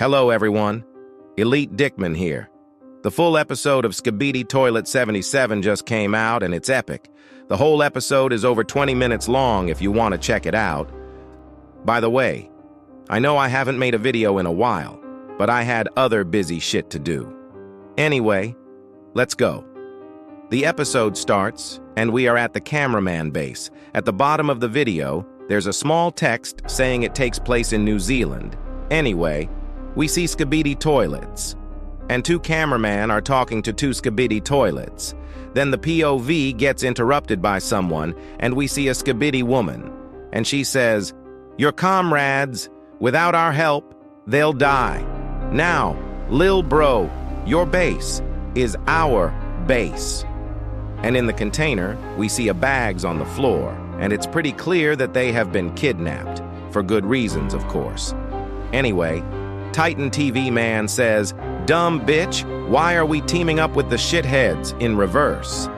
Hello, everyone. Elite Dickman here. The full episode of Skibidi Toilet 77 just came out, and it's epic. The whole episode is over 20 minutes long if you want to check it out. By the way, I know I haven't made a video in a while, but I had other busy shit to do. Anyway, let's go. The episode starts, and we are at the cameraman base. At the bottom of the video, there's a small text saying it takes place in New Zealand. Anyway, we see Skibidi toilets, and two cameramen are talking to two Skibidi toilets. Then the POV gets interrupted by someone, and we see a Skibidi woman, and she says, "Your comrades, without our help, they'll die. Now, lil bro, your base is our base." And in the container, we see a bags on the floor, and it's pretty clear that they have been kidnapped, for good reasons, of course. Anyway, Titan TV Man says, "Dumb bitch, why are we teaming up with the shitheads?" in reverse.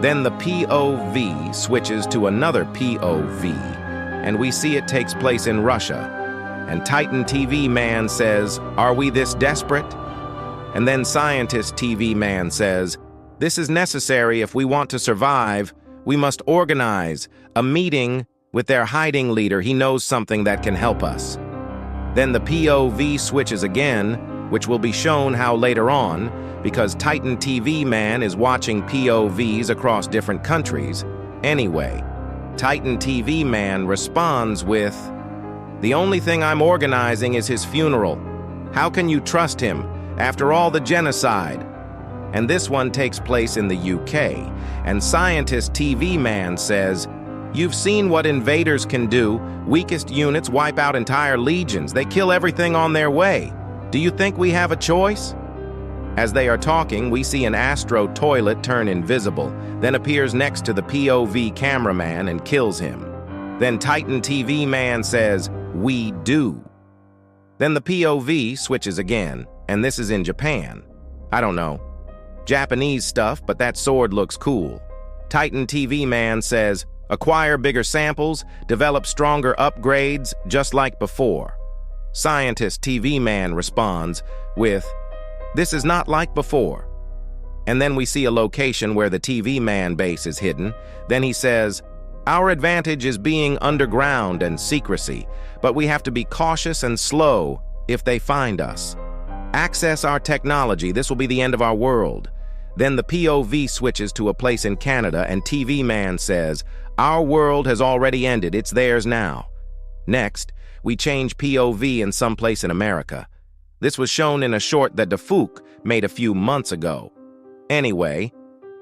Then the POV switches to another POV, and we see it takes place in Russia. And Titan TV Man says, "Are we this desperate?" And then Scientist TV Man says, "This is necessary if we want to survive. We must organize a meeting with their hiding leader. He knows something that can help us." Then the POV switches again, which will be shown how later on, because Titan TV Man is watching POVs across different countries. Anyway, Titan TV Man responds with, "The only thing I'm organizing is his funeral. How can you trust him after all the genocide?" And this one takes place in the UK, and Scientist TV Man says, "You've seen what invaders can do. Weakest units wipe out entire legions. They kill everything on their way. Do you think we have a choice?" As they are talking, we see an Astro toilet turn invisible, then appears next to the POV cameraman and kills him. Then Titan TV Man says, "We do." Then the POV switches again, and this is in Japan. I don't know. Japanese stuff, but that sword looks cool. Titan TV Man says, "Acquire bigger samples, develop stronger upgrades, just like before." Scientist TV Man responds with, "This is not like before." And then we see a location where the TV Man base is hidden. Then he says, "Our advantage is being underground and secrecy, but we have to be cautious and slow if they find us. Access our technology, this will be the end of our world." Then the POV switches to a place in Canada, and TV Man says, "Our world has already ended, it's theirs now." Next, we change POV in some place in America. This was shown in a short that DeFook made a few months ago. Anyway,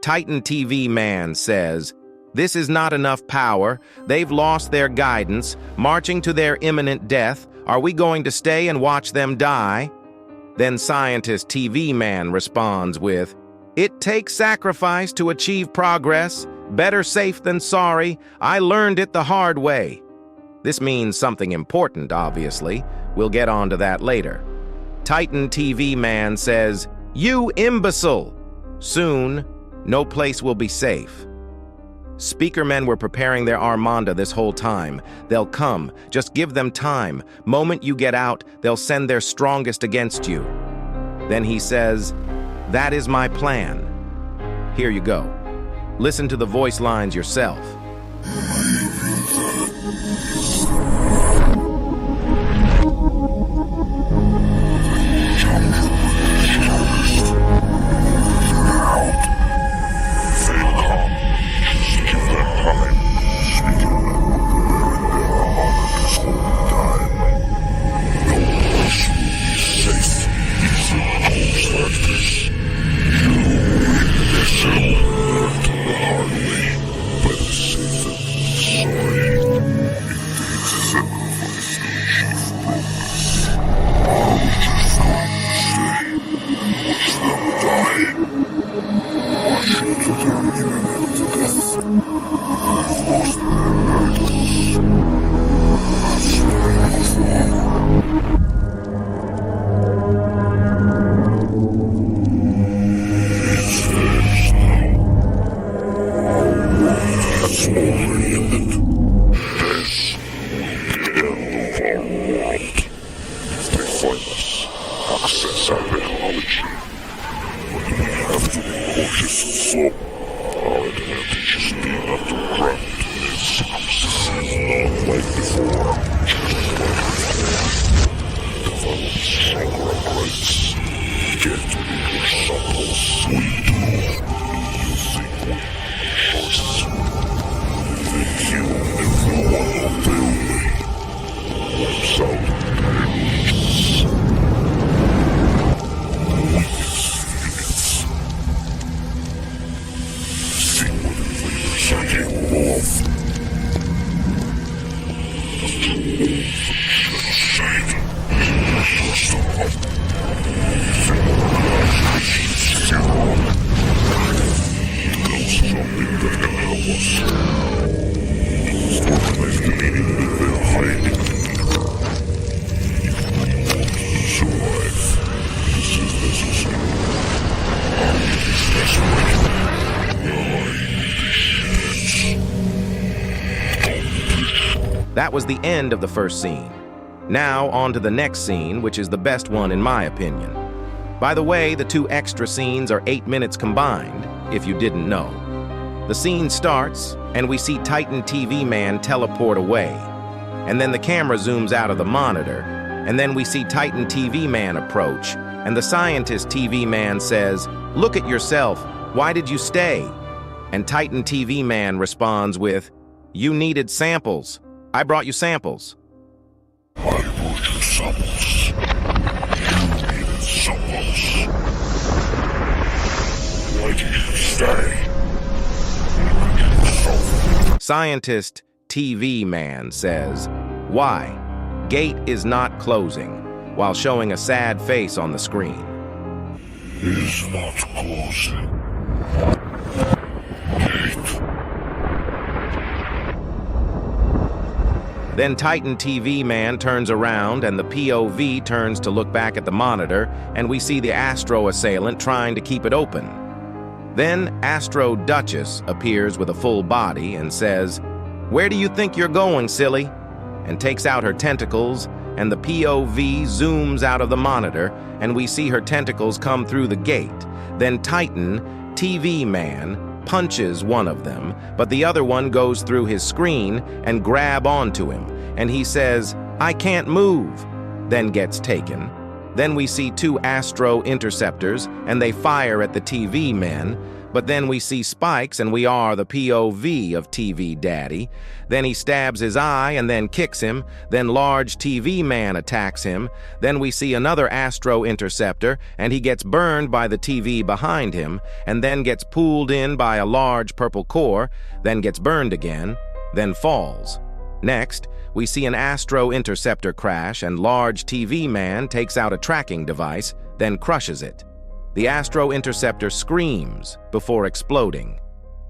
Titan TV Man says, "This is not enough power. They've lost their guidance, marching to their imminent death. Are we going to stay and watch them die?" Then Scientist TV Man responds with, "It takes sacrifice to achieve progress. Better safe than sorry. I learned it the hard way." This means something important, obviously. We'll get onto that later. Titan TV Man says, "You imbecile! Soon, no place will be safe." Speakermen were preparing their armada this whole time. They'll come. Just give them time. Moment you get out, they'll send their strongest against you. Then he says, "That is my plan." Here you go. Listen to the voice lines yourself. access our technology, but we have to cautious and slow. Our advantage is being underground. This is not like before. Develop stronger upgrades. Get bigger samples. We do. You think we have choices? Think you and no one will fail me. Wipes out religions. Weakest units. See what invaders are capable of. Genocide. System up. Zero. There's something that can help us. Organize the meaning that they're hiding. If we want to survive, this is necessary. Our is desperate. That was the end of the first scene. Now, on to the next scene, which is the best one in my opinion. By the way, the 2 extra scenes are 8 minutes combined, if you didn't know. The scene starts, and we see Titan TV Man teleport away. And then the camera zooms out of the monitor, and then we see Titan TV Man approach, and the scientist TV Man says, "Look at yourself, why did you stay?" And Titan TV Man responds with, "You needed samples. I brought you samples." I brought you samples. You needed samples. Why did you stay? Scientist TV Man says, "Why? Gate is not closing," while showing a sad face on the screen. Is not closing. Gate. Then Titan TV Man turns around and the POV turns to look back at the monitor, and we see the Astro assailant trying to keep it open. Then Astro Duchess appears with a full body and says, "Where do you think you're going, silly?" and takes out her tentacles, and the POV zooms out of the monitor, and we see her tentacles come through the gate. Then Titan TV Man punches one of them, but the other one goes through his screen and grab onto him, and he says, "I can't move," then gets taken. Then we see 2 Astro interceptors, and they fire at the TV men, but then we see spikes, and we are the POV of TV Daddy. Then he stabs his eye and then kicks him. Then large TV Man attacks him. Then we see another Astro interceptor, and he gets burned by the TV behind him, and then gets pulled in by a large purple core, then gets burned again, then falls. Next, we see an Astro interceptor crash, and large TV Man takes out a tracking device, then crushes it. The Astro interceptor screams before exploding.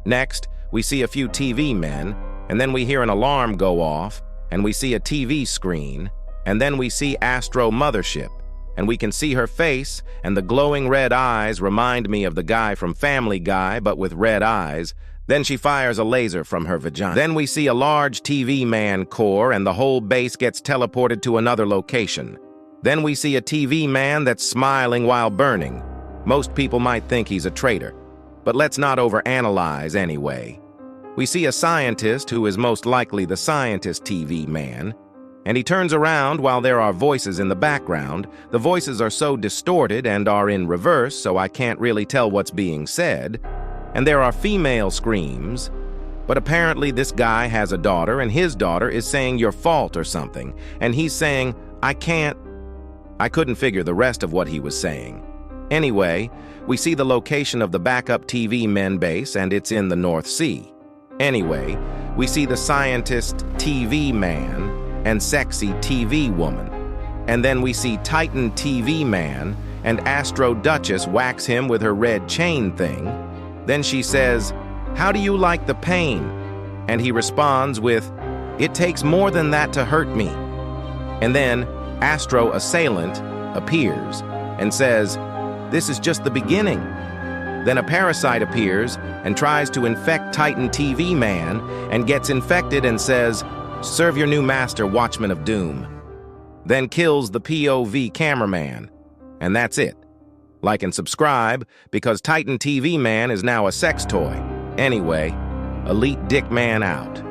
Next, we see a few TV men, and then we hear an alarm go off, and we see a TV screen, and then we see Astro Mothership, and we can see her face, and the glowing red eyes remind me of the guy from Family Guy, but with red eyes. Then she fires a laser from her vagina. Then we see a large TV Man core, and the whole base gets teleported to another location. Then we see a TV Man that's smiling while burning. Most people might think he's a traitor, but let's not overanalyze anyway. We see a scientist who is most likely the scientist TV Man, and he turns around while there are voices in the background. The voices are so distorted and are in reverse, so I can't really tell what's being said. And there are female screams, but apparently this guy has a daughter, and his daughter is saying "your fault" or something, and he's saying, "I can't." I couldn't figure the rest of what he was saying. Anyway, we see the location of the backup TV men base, and it's in the North Sea. Anyway, we see the scientist TV Man and sexy TV woman. And then we see Titan TV Man, and Astro Duchess whacks him with her red chain thing. Then she says, "How do you like the pain?" And he responds with, "It takes more than that to hurt me." And then Astro Assailant appears and says, "This is just the beginning." Then a parasite appears and tries to infect Titan TV Man and gets infected and says, "Serve your new master, Watchman of Doom." Then kills the POV cameraman. And that's it. Like and subscribe, because Titan TV Man is now a sex toy. Anyway, Elite Dick Man out.